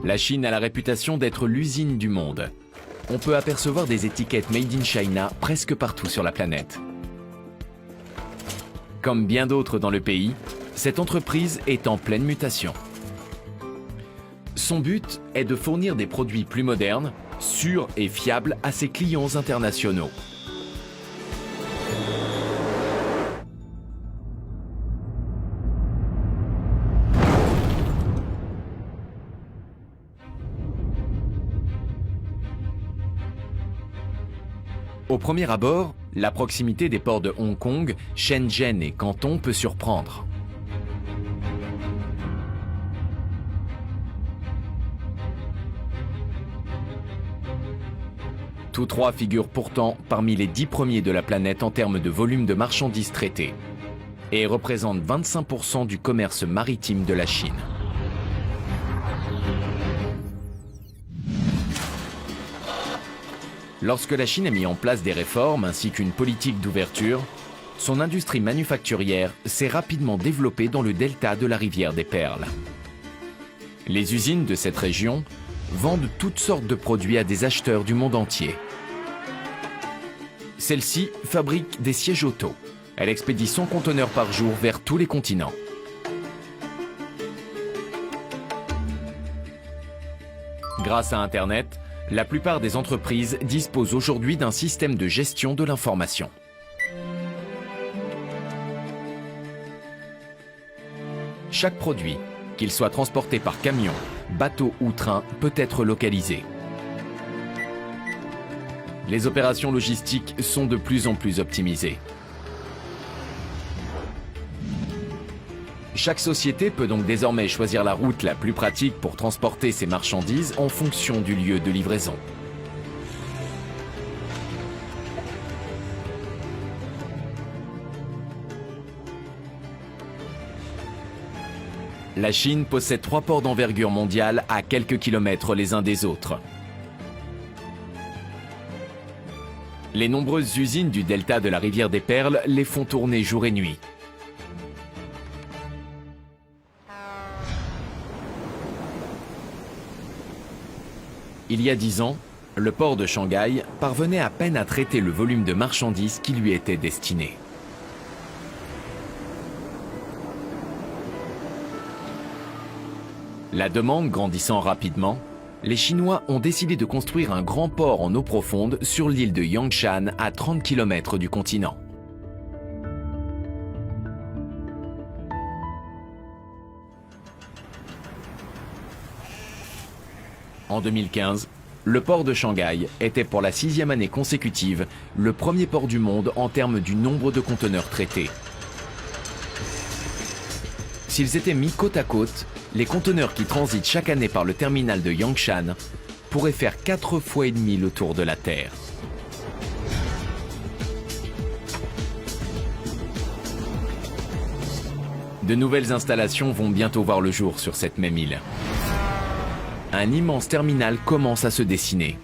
La Chine a la réputation d'être l'usine du monde. On peut apercevoir des étiquettes Made in China presque partout sur la planète. Comme bien d'autres dans le pays, cette entreprise est en pleine mutation. Son but est de fournir des produits plus modernes, sûrs et fiables à ses clients internationaux. Au premier abord, la proximité des ports de Hong Kong, Shenzhen et Canton peut surprendre. Tous trois figurent pourtant parmi les 10 premiers de la planète en termes de volume de marchandises traitées et représentent 25% du commerce maritime de la Chine. Lorsque la Chine a mis en place des réformes ainsi qu'une politique d'ouverture, son industrie manufacturière s'est rapidement développée dans le delta de la rivière des Perles. Les usines de cette région vendent toutes sortes de produits à des acheteurs du monde entier. Celle-ci fabrique des sièges auto. Elle expédie 100 conteneurs par jour vers tous les continents. Grâce à Internet, la plupart des entreprises disposent aujourd'hui d'un système de gestion de l'information. Chaque produit, qu'il soit transporté par camion, bateau ou train, peut être localisé. Les opérations logistiques sont de plus en plus optimisées. Chaque société peut donc désormais choisir la route la plus pratique pour transporter ses marchandises en fonction du lieu de livraison. La Chine possède 3 ports d'envergure mondiale à quelques kilomètres les uns des autres. Les nombreuses usines du delta de la rivière des Perles les font tourner jour et nuit. Il y a 10 ans, le port de Shanghai parvenait à peine à traiter le volume de marchandises qui lui était destiné. La demande grandissant rapidement, les Chinois ont décidé de construire un grand port en eau profonde sur l'île de Yangshan à 30 km du continent. En 2015, le port de Shanghai était pour la 6e année consécutive le premier port du monde en termes du nombre de conteneurs traités. S'ils étaient mis côte à côte, les conteneurs qui transitent chaque année par le terminal de Yangshan pourraient faire 4 fois et demi le tour de la Terre. De nouvelles installations vont bientôt voir le jour sur cette même île. Un immense terminal commence à se dessiner.